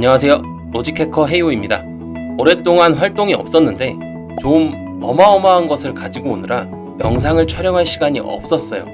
안녕하세요. 로직해커 헤이오입니다. 오랫동안 활동이 없었는데 좀 어마어마한 것을 가지고 오느라 영상을 촬영할 시간이 없었어요.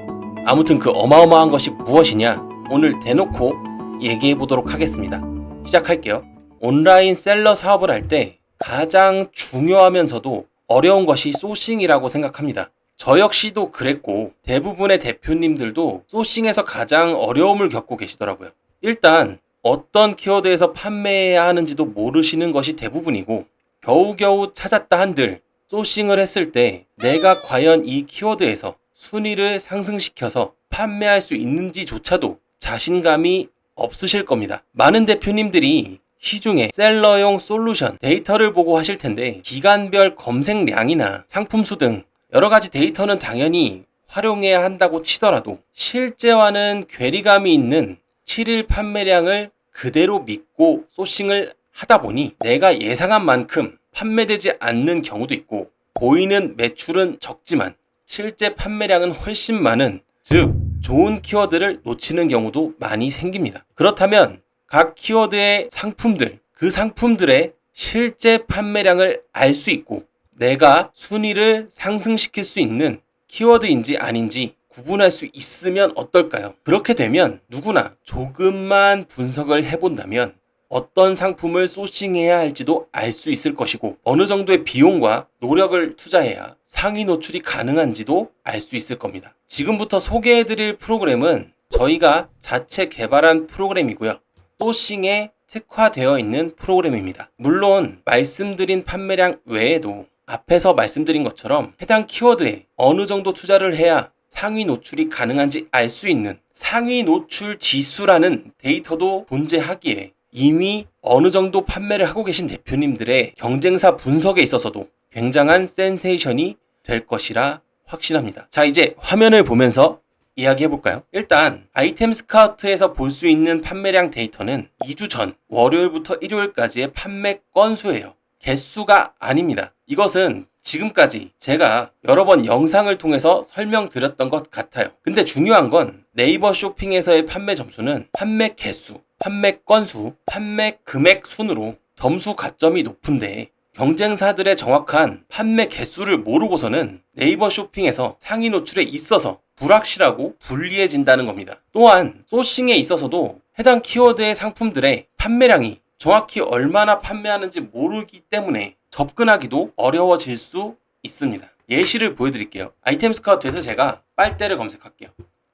아무튼 그 어마어마한 것이 무엇이냐 오늘 대놓고 얘기해 보도록 하겠습니다. 시작할게요. 온라인 셀러 사업을 할 때 가장 중요하면서도 어려운 것이 소싱이라고 생각합니다. 저 역시도 그랬고 대부분의 대표님들도 소싱에서 가장 어려움을 겪고 계시더라고요. 일단 어떤 키워드에서 판매해야 하는지도 모르시는 것이 대부분이고 겨우겨우 찾았다 한들 소싱을 했을 때 내가 과연 이 키워드에서 순위를 상승시켜서 판매할 수 있는지조차도 자신감이 없으실 겁니다. 많은 대표님들이 시중에 셀러용 솔루션 데이터를 보고 하실 텐데 기간별 검색량이나 상품 수 등 여러 가지 데이터는 당연히 활용해야 한다고 치더라도 실제와는 괴리감이 있는 7일 판매량을 그대로 믿고 소싱을 하다 보니 내가 예상한 만큼 판매되지 않는 경우도 있고 보이는 매출은 적지만 실제 판매량은 훨씬 많은, 즉 좋은 키워드를 놓치는 경우도 많이 생깁니다. 그렇다면 각 키워드의 상품들, 그 상품들의 실제 판매량을 알 수 있고 내가 순위를 상승시킬 수 있는 키워드인지 아닌지 구분할 수 있으면 어떨까요? 그렇게 되면 누구나 조금만 분석을 해본다면 어떤 상품을 소싱해야 할지도 알 수 있을 것이고 어느 정도의 비용과 노력을 투자해야 상위 노출이 가능한지도 알 수 있을 겁니다. 지금부터 소개해드릴 프로그램은 저희가 자체 개발한 프로그램이고요. 소싱에 특화되어 있는 프로그램입니다. 물론 말씀드린 판매량 외에도 앞에서 말씀드린 것처럼 해당 키워드에 어느 정도 투자를 해야 상위 노출이 가능한지 알 수 있는 상위 노출 지수라는 데이터도 존재하기에 이미 어느 정도 판매를 하고 계신 대표님들의 경쟁사 분석에 있어서도 굉장한 센세이션이 될 것이라 확신합니다. 자, 이제 화면을 보면서 이야기해 볼까요? 일단 아이템 스카우트에서 볼 수 있는 판매량 데이터는 2주 전 월요일부터 일요일까지의 판매 건수예요. 개수가 아닙니다. 이것은 지금까지 제가 여러 번 영상을 통해서 설명드렸던 것 같아요. 근데 중요한 건 네이버 쇼핑에서의 판매 점수는 판매 개수, 판매 건수, 판매 금액 순으로 점수 가점이 높은데 경쟁사들의 정확한 판매 개수를 모르고서는 네이버 쇼핑에서 상위 노출에 있어서 불확실하고 불리해진다는 겁니다. 또한 소싱에 있어서도 해당 키워드의 상품들의 판매량이 정확히 얼마나 판매하는지 모르기 때문에 접근하기도 어려워질 수 있습니다. 예시를 보여드릴게요. 아이템 스카우트에서 제가 빨대를 검색할게요.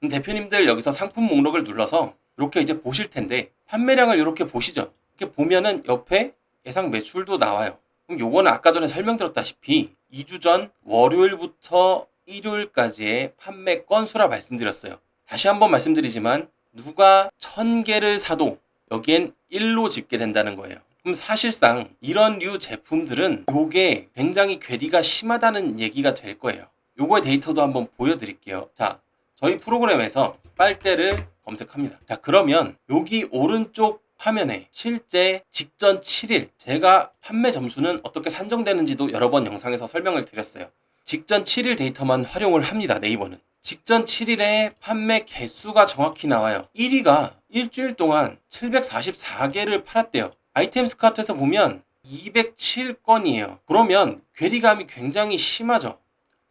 대표님들 여기서 상품 목록을 눌러서 이렇게 이제 보실 텐데 판매량을 이렇게 보시죠. 이렇게 보면은 옆에 예상 매출도 나와요. 그럼 요거는 아까 전에 설명드렸다시피 2주 전 월요일부터 일요일까지의 판매 건수라 말씀드렸어요. 다시 한번 말씀드리지만 누가 1000개를 사도 여기엔 1로 집계된다는 거예요. 그럼 사실상 이런 류 제품들은 요게 굉장히 괴리가 심하다는 얘기가 될 거예요. 요거의 데이터도 한번 보여드릴게요. 자, 저희 프로그램에서 빨대를 검색합니다. 자, 그러면 여기 오른쪽 화면에 실제 직전 7일 제가 판매 점수는 어떻게 산정되는지도 여러 번 영상에서 설명을 드렸어요. 직전 7일 데이터만 활용을 합니다. 네이버는. 직전 7일에 판매 개수가 정확히 나와요. 1위가 일주일 동안 744개를 팔았대요. 아이템 스카우트에서 보면 207건이에요. 그러면 괴리감이 굉장히 심하죠.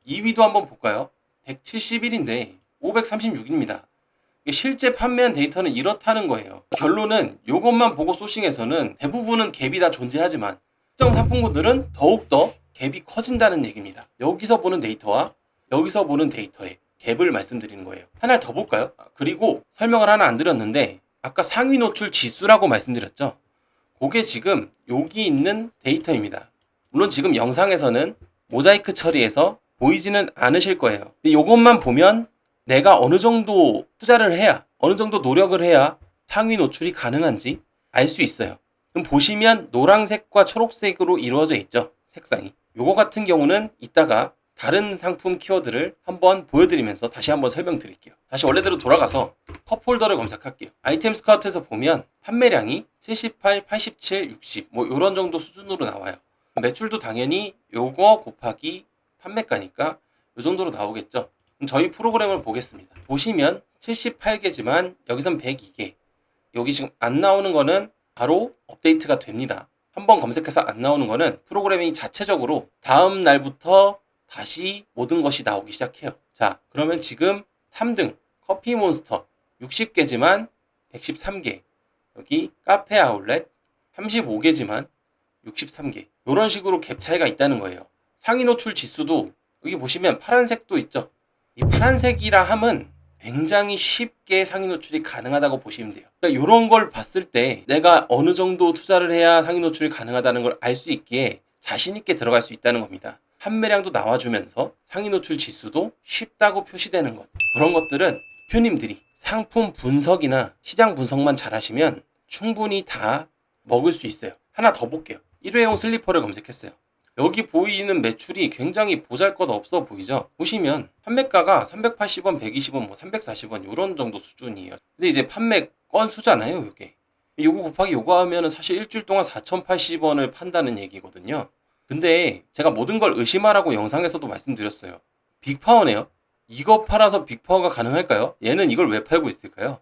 2위도 한번 볼까요? 171인데 536입니다. 실제 판매한 데이터는 이렇다는 거예요. 결론은 이것만 보고 소싱에서는 대부분은 갭이 다 존재하지만 특정 상품군들은 더욱더 갭이 커진다는 얘기입니다. 여기서 보는 데이터와 여기서 보는 데이터의 갭을 말씀드리는 거예요. 하나 더 볼까요? 그리고 설명을 하나 안 드렸는데 아까 상위 노출 지수라고 말씀드렸죠. 그게 지금 여기 있는 데이터입니다. 물론 지금 영상에서는 모자이크 처리해서 보이지는 않으실 거예요. 근데 이것만 보면 내가 어느 정도 투자를 해야, 어느 정도 노력을 해야 상위 노출이 가능한지 알 수 있어요. 그럼 보시면 노란색과 초록색으로 이루어져 있죠. 색상이. 요거 같은 경우는 이따가 다른 상품 키워드를 한번 보여드리면서 다시 한번 설명드릴게요. 다시 원래대로 돌아가서 컵홀더를 검색할게요. 아이템 스카우트에서 보면 판매량이 78, 87, 60 뭐 이런 정도 수준으로 나와요. 매출도 당연히 요거 곱하기 판매가니까 요 정도로 나오겠죠. 그럼 저희 프로그램을 보겠습니다. 보시면 78개지만 여기선 102개. 여기 지금 안 나오는 거는 바로 업데이트가 됩니다. 한번 검색해서 안 나오는 거는 프로그램이 자체적으로 다음 날부터 다시 모든 것이 나오기 시작해요. 자, 그러면 지금 3등 커피몬스터 60개지만 113개, 여기 카페 아울렛 35개지만 63개, 이런 식으로 갭 차이가 있다는 거예요. 상위 노출 지수도 여기 보시면 파란색도 있죠. 이 파란색이라 함은 굉장히 쉽게 상위 노출이 가능하다고 보시면 돼요. 그러니까 이런 걸 봤을 때 내가 어느 정도 투자를 해야 상위 노출이 가능하다는 걸 알 수 있기에 자신 있게 들어갈 수 있다는 겁니다. 판매량도 나와주면서 상위 노출 지수도 쉽다고 표시되는 것, 그런 것들은 대표님들이 상품 분석이나 시장 분석만 잘하시면 충분히 다 먹을 수 있어요. 하나 더 볼게요. 일회용 슬리퍼를 검색했어요. 여기 보이는 매출이 굉장히 보잘것없어 보이죠? 보시면 판매가가 380원, 120원, 340원 이런 정도 수준이에요. 근데 이제 판매 건수잖아요, 이게. 요거 곱하기 요거 하면은 사실 일주일 동안 4,080원을 판다는 얘기거든요. 근데 제가 모든 걸 의심하라고 영상에서도 말씀드렸어요. 빅파워네요. 이거 팔아서 빅파워가 가능할까요? 얘는 이걸 왜 팔고 있을까요?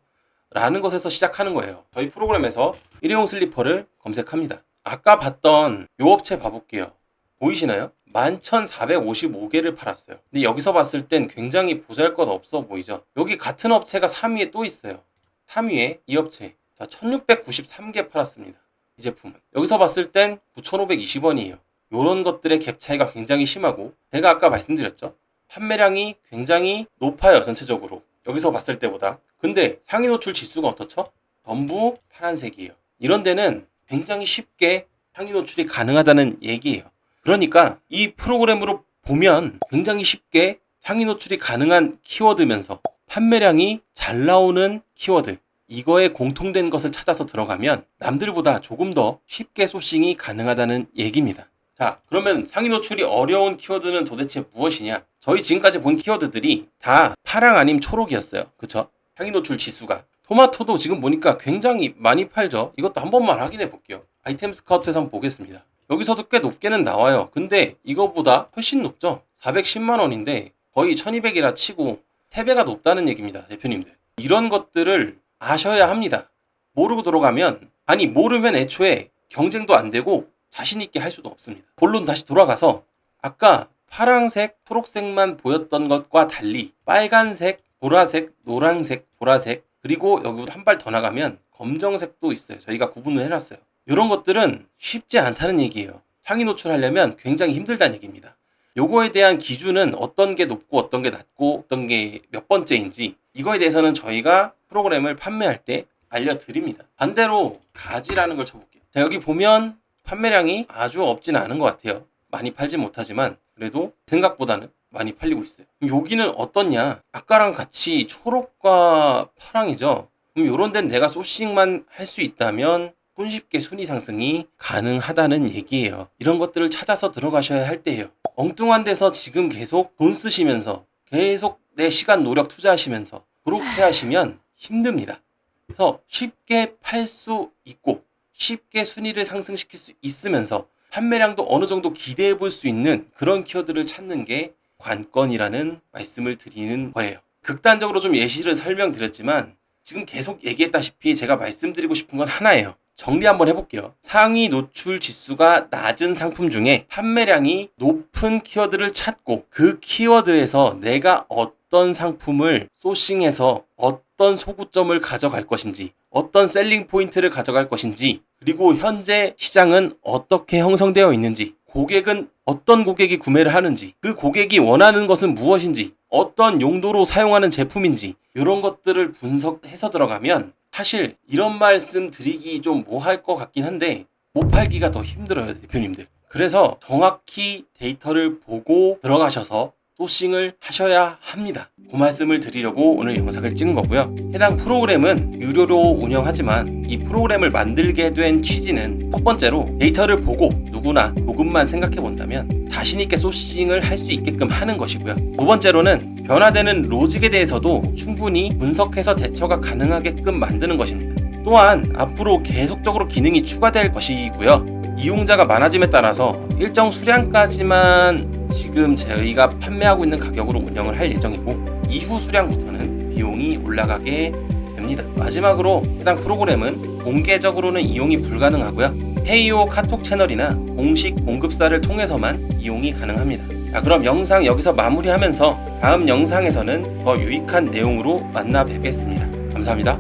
라는 것에서 시작하는 거예요. 저희 프로그램에서 일회용 슬리퍼를 검색합니다. 아까 봤던 요 업체 봐볼게요. 보이시나요? 11,455개를 팔았어요. 근데 여기서 봤을 땐 굉장히 보잘것없어 보이죠? 여기 같은 업체가 3위에 또 있어요. 3위에 이 업체. 자, 1,693개 팔았습니다. 이 제품은. 여기서 봤을 땐 9,520원이에요. 요런 것들의 갭 차이가 굉장히 심하고, 제가 아까 말씀드렸죠? 판매량이 굉장히 높아요, 전체적으로. 여기서 봤을 때보다. 근데 상위 노출 지수가 어떻죠? 전부 파란색이에요. 이런 데는 굉장히 쉽게 상위 노출이 가능하다는 얘기예요. 그러니까 이 프로그램으로 보면 굉장히 쉽게 상위 노출이 가능한 키워드면서 판매량이 잘 나오는 키워드, 이거에 공통된 것을 찾아서 들어가면 남들보다 조금 더 쉽게 소싱이 가능하다는 얘기입니다. 자, 그러면 상위 노출이 어려운 키워드는 도대체 무엇이냐? 저희 지금까지 본 키워드들이 다 파랑 아님 초록이었어요. 그쵸? 상위 노출 지수가. 토마토도 지금 보니까 굉장히 많이 팔죠. 이것도 한 번만 확인해 볼게요. 아이템 스카우트에서 한번 보겠습니다. 여기서도 꽤 높게는 나와요. 근데 이거보다 훨씬 높죠? 410만 원인데 거의 1200이라 치고 3배가 높다는 얘기입니다, 대표님들. 이런 것들을 아셔야 합니다. 모르고 들어가면, 아니 모르면 애초에 경쟁도 안 되고 자신 있게 할 수도 없습니다. 본론 다시 돌아가서 아까 파랑색, 초록색만 보였던 것과 달리 빨간색, 보라색, 노란색, 보라색, 그리고 여기 한 발 더 나가면 검정색도 있어요. 저희가 구분을 해놨어요. 이런 것들은 쉽지 않다는 얘기예요. 상위 노출하려면 굉장히 힘들다는 얘기입니다. 요거에 대한 기준은 어떤 게 높고 어떤 게 낮고 어떤 게 몇 번째인지, 이거에 대해서는 저희가 프로그램을 판매할 때 알려드립니다. 반대로 가지라는 걸 쳐볼게요. 자, 여기 보면 판매량이 아주 없진 않은 것 같아요. 많이 팔진 못하지만 그래도 생각보다는 많이 팔리고 있어요. 여기는 어떻냐? 아까랑 같이 초록과 파랑이죠. 그럼 요런 데는 내가 소싱만 할 수 있다면 손쉽게 순위 상승이 가능하다는 얘기예요. 이런 것들을 찾아서 들어가셔야 할 때예요. 엉뚱한 데서 지금 계속 돈 쓰시면서 계속 내 시간 노력 투자하시면서 그렇게 하시면 힘듭니다. 그래서 쉽게 팔 수 있고 쉽게 순위를 상승시킬 수 있으면서 판매량도 어느 정도 기대해 볼 수 있는 그런 키워드를 찾는 게 관건이라는 말씀을 드리는 거예요. 극단적으로 좀 예시를 설명드렸지만 지금 계속 얘기했다시피 제가 말씀드리고 싶은 건 하나예요. 정리 한번 해볼게요. 상위 노출 지수가 낮은 상품 중에 판매량이 높은 키워드를 찾고 그 키워드에서 내가 어떤 상품을 소싱해서 어떤 소구점을 가져갈 것인지, 어떤 셀링 포인트를 가져갈 것인지, 그리고 현재 시장은 어떻게 형성되어 있는지, 고객은 어떤 고객이 구매를 하는지, 그 고객이 원하는 것은 무엇인지, 어떤 용도로 사용하는 제품인지, 이런 것들을 분석해서 들어가면 사실 이런 말씀 드리기 좀 뭐할 것 같긴 한데 못 팔기가 더 힘들어요, 대표님들. 그래서 정확히 데이터를 보고 들어가셔서 소싱을 하셔야 합니다. 그 말씀을 드리려고 오늘 영상을 찍은 거고요. 해당 프로그램은 유료로 운영하지만 이 프로그램을 만들게 된 취지는 첫 번째로 데이터를 보고 누구나 조금만 생각해 본다면 자신 있게 소싱을 할 수 있게끔 하는 것이고요. 두 번째로는 변화되는 로직에 대해서도 충분히 분석해서 대처가 가능하게끔 만드는 것입니다. 또한 앞으로 계속적으로 기능이 추가될 것이고요. 이용자가 많아짐에 따라서 일정 수량까지만 지금 저희가 판매하고 있는 가격으로 운영을 할 예정이고 이후 수량부터는 비용이 올라가게 됩니다. 아니다. 마지막으로 해당 프로그램은 공개적으로는 이용이 불가능하고요. 헤이오 카톡 채널이나 공식 공급사를 통해서만 이용이 가능합니다. 자, 그럼 영상 여기서 마무리하면서 다음 영상에서는 더 유익한 내용으로 만나 뵙겠습니다. 감사합니다.